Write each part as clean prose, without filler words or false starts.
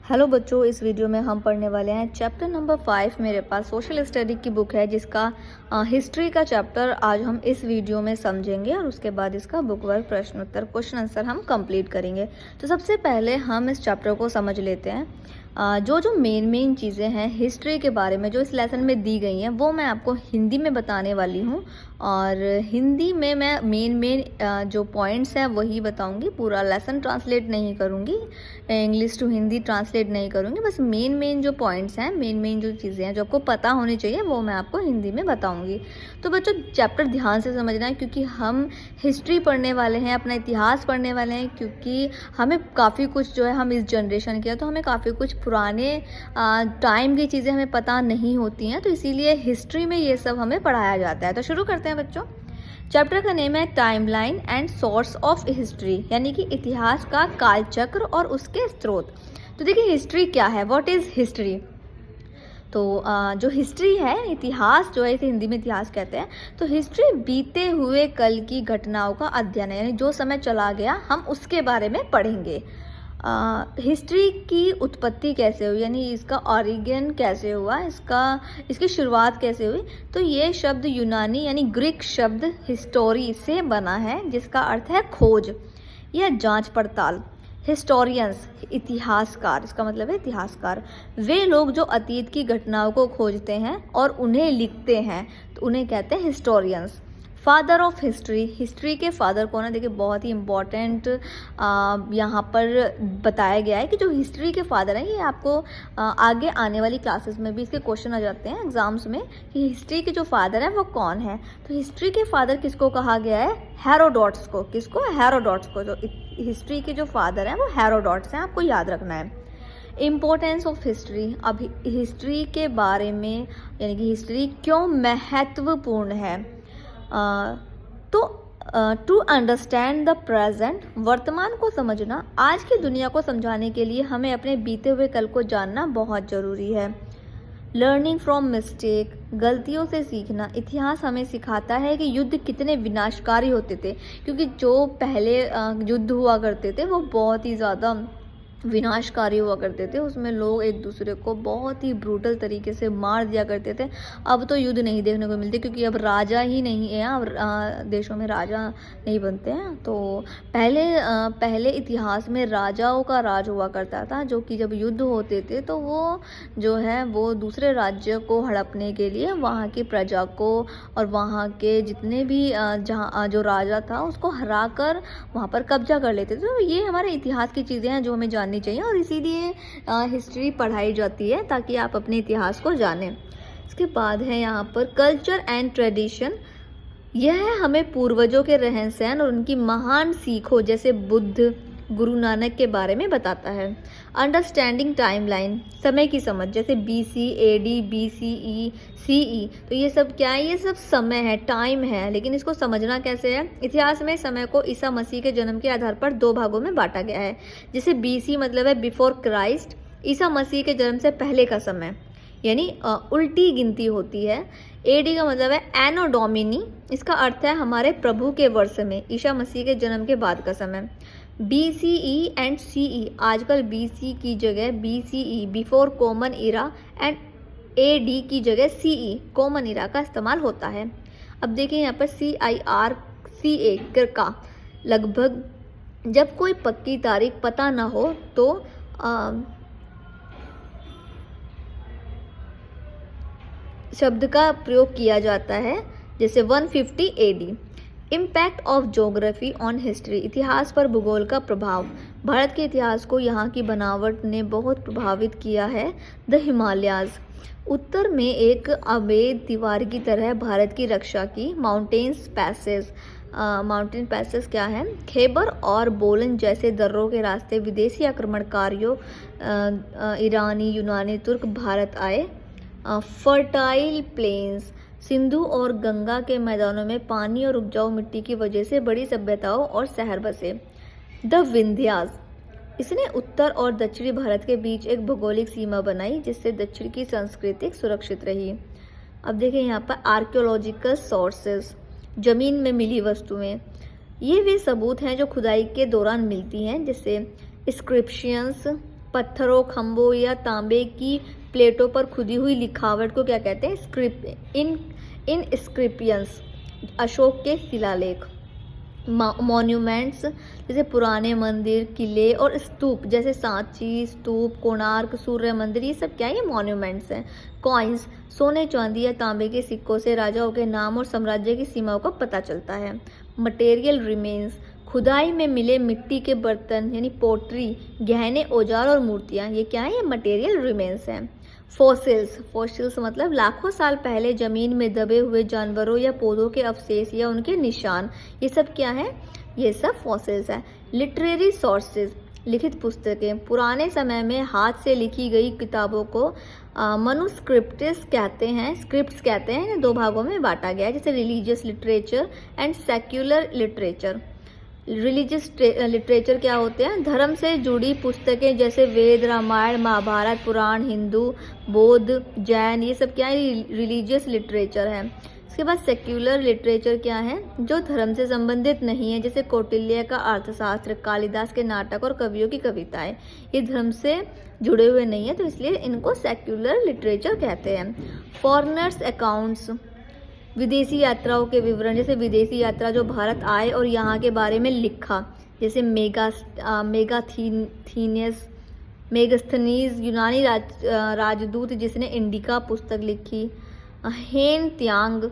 Hello बच्चों, इस video में हम पढ़ने वाले हैं चैप्टर नंबर 5। मेरे पास सोशल स्टडी की बुक है जिसका हिस्ट्री का चैप्टर आज हम इस वीडियो में समझेंगे और उसके बाद इसका बुक वाइज प्रश्न उत्तर क्वेश्चन आंसर हम कंप्लीट करेंगे। तो सबसे पहले हम इस चैप्टर को समझ लेते हैं। जो मेन चीज़ें हैं हिस्ट्री के बारे में जो इस लेसन में दी गई हैं वो मैं आपको हिंदी में बताने वाली हूँ और हिंदी में मैं मेन जो पॉइंट्स हैं वही बताऊंगी। पूरा लेसन ट्रांसलेट नहीं करूँगी, इंग्लिश टू हिंदी ट्रांसलेट नहीं करूँगी। बस मेन जो पॉइंट्स हैं, मेन जो चीज़ें हैं जो आपको पता होनी चाहिए वो मैं आपको हिंदी में बताऊँगी। तो बच्चों चैप्टर ध्यान से समझना है क्योंकि हम हिस्ट्री पढ़ने वाले हैं, अपना इतिहास पढ़ने वाले हैं। क्योंकि हमें काफ़ी कुछ जो है हम इस जनरेशन के हैं तो हमें काफ़ी कुछ पुराने टाइम की चीज़ें हमें पता नहीं होती हैं, तो इसीलिए हिस्ट्री में ये सब हमें पढ़ाया जाता है। तो शुरू करते हैं बच्चों। चैप्टर का नेम है timeline and source of history, यानी कि इतिहास का कालचक्र और उसके स्रोत। तो देखिए हिस्ट्री क्या है, व्हाट इज़ हिस्ट्री। तो जो हिस्ट्री है, इतिहास जो है, इसे हिंदी में इतिहास कहते हैं। तो हिस्ट्री बीते हुए कल की घटनाओं का अध्ययन है, यानी जो समय चला गया हम उसके बारे में पढ़ेंगे। हिस्ट्री की उत्पत्ति कैसे हुई, यानी इसका ऑरिजिन कैसे हुआ, इसकी शुरुआत कैसे हुई। तो ये शब्द यूनानी यानी ग्रीक शब्द हिस्टोरी से बना है जिसका अर्थ है खोज या जांच पड़ताल। हिस्टोरियंस इतिहासकार, इसका मतलब है इतिहासकार। वे लोग जो अतीत की घटनाओं को खोजते हैं और उन्हें लिखते हैं तो उन्हें कहते हैं historians. Father of history, history के फादर कौन है, देखिए बहुत ही इम्पॉर्टेंट यहाँ पर बताया गया है कि जो हिस्ट्री के फादर हैं ये आपको आगे आने वाली क्लासेस में भी इसके क्वेश्चन आ जाते हैं एग्जाम्स में कि हिस्ट्री के जो फादर हैं वो कौन है। तो हिस्ट्री के फादर किसको कहा गया है, हेरोडोट्स को। किसको, हेरोडोट्स को। जो हिस्ट्री के जो फादर हैं वो हेरोडोट्स हैं, आपको याद रखना है। इम्पोर्टेंस ऑफ हिस्ट्री, अब हिस्ट्री के बारे में यानी कि हिस्ट्री क्यों महत्वपूर्ण है। टू अंडरस्टैंड द प्रेजेंट, वर्तमान को समझना, आज की दुनिया को समझाने के लिए हमें अपने बीते हुए कल को जानना बहुत ज़रूरी है। लर्निंग फ्रॉम मिस्टेक, गलतियों से सीखना, इतिहास हमें सिखाता है कि युद्ध कितने विनाशकारी होते थे। क्योंकि जो पहले युद्ध हुआ करते थे वो बहुत ही ज़्यादा विनाशकारी हुआ करते थे, उसमें लोग एक दूसरे को बहुत ही ब्रूटल तरीके से मार दिया करते थे। अब तो युद्ध नहीं देखने को मिलते क्योंकि अब राजा ही नहीं है, अब देशों में राजा नहीं बनते हैं। तो पहले इतिहास में राजाओं का राज हुआ करता था, जो कि जब युद्ध होते थे तो वो जो है वो दूसरे राज्य को हड़पने के लिए वहाँ की प्रजा को और वहाँ के जितने भी जहाँ जो राजा था उसको हरा कर वहाँ पर कब्जा कर लेते थे। तो ये हमारे इतिहास की चीज़ें हैं जो हमें जाननी चाहिए और इसीलिए हिस्ट्री पढ़ाई जाती है ताकि आप अपने इतिहास को जानें। इसके बाद है यहाँ पर कल्चर एंड ट्रेडिशन। यह हमें पूर्वजों के रहन सहन और उनकी महान सीखों जैसे बुद्ध, गुरु नानक के बारे में बताता है। अंडरस्टैंडिंग टाइमलाइन, समय की समझ, जैसे BC, AD, BCE, CE। तो ये सब क्या है, ये सब समय है, टाइम है, लेकिन इसको समझना कैसे है। इतिहास में समय को ईसा मसीह के जन्म के आधार पर 2 भागों में बांटा गया है। जैसे BC मतलब है बिफोर क्राइस्ट, ईसा मसीह के जन्म से पहले का समय, यानी उल्टी गिनती होती है। AD का मतलब है एनो डोमिनी, इसका अर्थ है हमारे प्रभु के वर्ष में, ईसा मसीह के जन्म के बाद का समय। BCE एंड CE, आजकल BC की जगह BCE before common era and AD की जगह CE कॉमन इरा का इस्तेमाल होता है। अब देखिए यहाँ पर CIRCA का लगभग, जब कोई पक्की तारीख पता ना हो तो शब्द का प्रयोग किया जाता है, जैसे 150 AD। Impact of geography on history, इतिहास पर भूगोल का प्रभाव। भारत के इतिहास को यहाँ की बनावट ने बहुत प्रभावित किया है। द हिमालयाज, उत्तर में एक अवैध दीवार की तरह भारत की रक्षा की। माउंटेन्स पैसेज, माउंटेन पैसेज क्या है, खैबर और बोलन जैसे दर्रों के रास्ते विदेशी आक्रमणकारियों ईरानी, यूनानी, तुर्क भारत आए। फर्टाइल प्लेन्स, सिंधु और गंगा के मैदानों में पानी और उपजाऊ मिट्टी की वजह से बड़ी सभ्यताओं और शहर बसे। द विंध्यास, इसने उत्तर और दक्षिणी भारत के बीच एक भौगोलिक सीमा बनाई जिससे दक्षिण की संस्कृति सुरक्षित रही। अब देखिए यहाँ पर आर्कियोलॉजिकल सोर्सेज, जमीन में मिली वस्तुएं, ये वे सबूत हैं जो खुदाई के दौरान मिलती हैं, जैसे इंस्क्रिप्शंस, पत्थरों, खंभों या तांबे की प्लेटों पर खुदी हुई लिखावट को क्या कहते हैं? स्क्रिप्ट इनस्क्रिप्शंस। अशोक के शिलालेख। मॉन्यूमेंट्स जैसे पुराने मंदिर, किले और स्तूप जैसे सांची स्तूप, कोणार्क सूर्य मंदिर, ये सब क्या है? ये मॉन्यूमेंट्स हैं। कॉइन्स सोने, चांदी या तांबे के सिक्कों से राजाओं के नाम और साम्राज्य की सीमाओं का पता चलता है। मटेरियल रिमेन्स खुदाई में मिले मिट्टी के बर्तन यानी पोट्री, गहने, औजार और मूर्तियाँ, ये क्या है? ये मटेरियल रिमेन्स हैं। फॉसिल्स मतलब लाखों साल पहले जमीन में दबे हुए जानवरों या पौधों के अवशेष या उनके निशान, ये सब क्या है? ये सब फॉसिल्स हैं। लिटरेरी सोर्सेज लिखित पुस्तकें, पुराने समय में हाथ से लिखी गई किताबों को मनुस्क्रिप्ट्स कहते हैं। स्क्रिप्ट्स कहते हैं। दो भागों में बांटा गया है, जैसे religious literature and secular literature. Religious literature क्या होते हैं? धर्म से जुड़ी पुस्तकें जैसे वेद, रामायण, महाभारत, पुराण, हिंदू, बौद्ध, जैन, ये सब क्या है? रिलीजियस लिटरेचर है। इसके बाद सेक्युलर लिटरेचर क्या है? जो धर्म से संबंधित नहीं है, जैसे कौटिल्य का अर्थशास्त्र, कालिदास के नाटक और कवियों की कविताएं, ये धर्म से जुड़े हुए नहीं है, तो इसलिए इनको सेक्युलर लिटरेचर कहते हैं। फॉरेनर्स अकाउंट्स विदेशी यात्राओं के विवरण, जैसे विदेशी यात्रा जो भारत आए और यहाँ के बारे में लिखा, जैसे मेगास्थनीज यूनानी राजदूत जिसने इंडिका पुस्तक लिखी। हेन त्यांग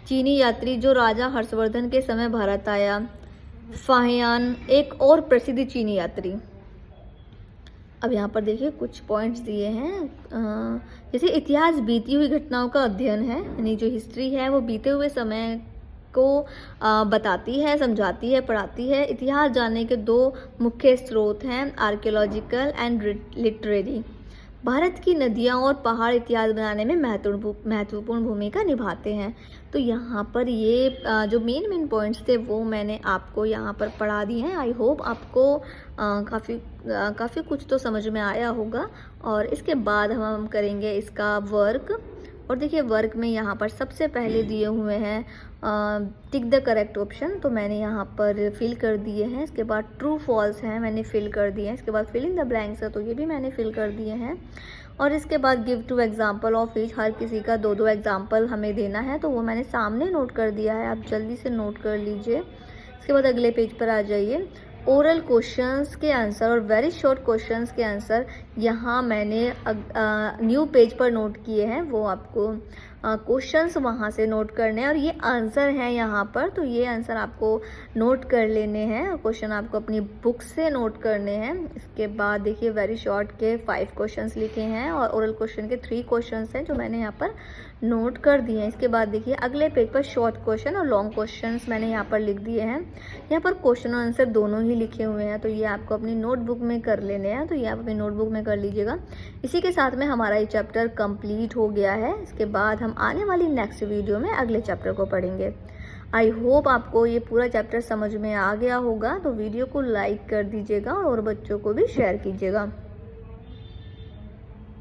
चीनी यात्री जो राजा हर्षवर्धन के समय भारत आया। फाहियान एक और प्रसिद्ध चीनी यात्री। अब यहाँ पर देखिए कुछ पॉइंट्स दिए हैं, जैसे इतिहास बीती हुई घटनाओं का अध्ययन है, यानी जो हिस्ट्री है वो बीते हुए समय को बताती है, समझाती है, पढ़ाती है। इतिहास जानने के दो मुख्य स्रोत हैं, आर्कियोलॉजिकल एंड लिटरेरी। भारत की नदियाँ और पहाड़ इतिहास बनाने में महत्वपूर्ण भूमिका निभाते हैं। तो यहाँ पर ये जो मेन पॉइंट्स थे वो मैंने आपको यहाँ पर पढ़ा दिए हैं। आई होप आपको काफ़ी कुछ तो समझ में आया होगा। और इसके बाद हम करेंगे इसका वर्क। और देखिए वर्क में यहाँ पर सबसे पहले दिए हुए हैं टिक द करेक्ट ऑप्शन, तो मैंने यहाँ पर फिल कर दिए हैं। इसके बाद ट्रू फॉल्स हैं, मैंने फिल कर दिए हैं। इसके बाद फिल इन द ब्लैंक्स है, तो ये भी मैंने फिल कर दिए हैं। और इसके बाद give two example of each, हर किसी का दो दो एग्जाम्पल हमें देना है, तो वो मैंने सामने नोट कर दिया है, आप जल्दी से नोट कर लीजिए। इसके बाद अगले पेज पर आ जाइए। ओरल क्वेश्चंस के आंसर और वेरी शॉर्ट क्वेश्चंस के आंसर यहाँ मैंने न्यू पेज पर नोट किए हैं, वो आपको क्वेश्चंस वहाँ से नोट करने हैं और ये आंसर हैं यहाँ पर, तो ये आंसर आपको नोट कर लेने हैं और क्वेश्चन आपको अपनी बुक से नोट करने हैं। इसके बाद देखिए वेरी शॉर्ट के 5 क्वेश्चंस लिखे हैं और ओरल क्वेश्चन के 3 क्वेश्चंस हैं जो मैंने यहाँ पर नोट कर दिए हैं। इसके बाद देखिए अगले पेज पर शॉर्ट क्वेश्चन और लॉन्ग क्वेश्चंस मैंने यहाँ पर लिख दिए हैं। यहाँ पर क्वेश्चन और आंसर दोनों ही लिखे हुए हैं, तो ये आपको अपनी नोटबुक में कर लेने हैं, तो ये आप अपनी नोटबुक में कर लीजिएगा। इसी के साथ में हमारा ये चैप्टर कंप्लीट हो गया है। इसके बाद हम आने वाली नेक्स्ट वीडियो में अगले चैप्टर को पढ़ेंगे। आई होप आपको ये पूरा चैप्टर समझ में आ गया होगा, तो वीडियो को लाइक कर दीजिएगा और बच्चों को भी शेयर कीजिएगा।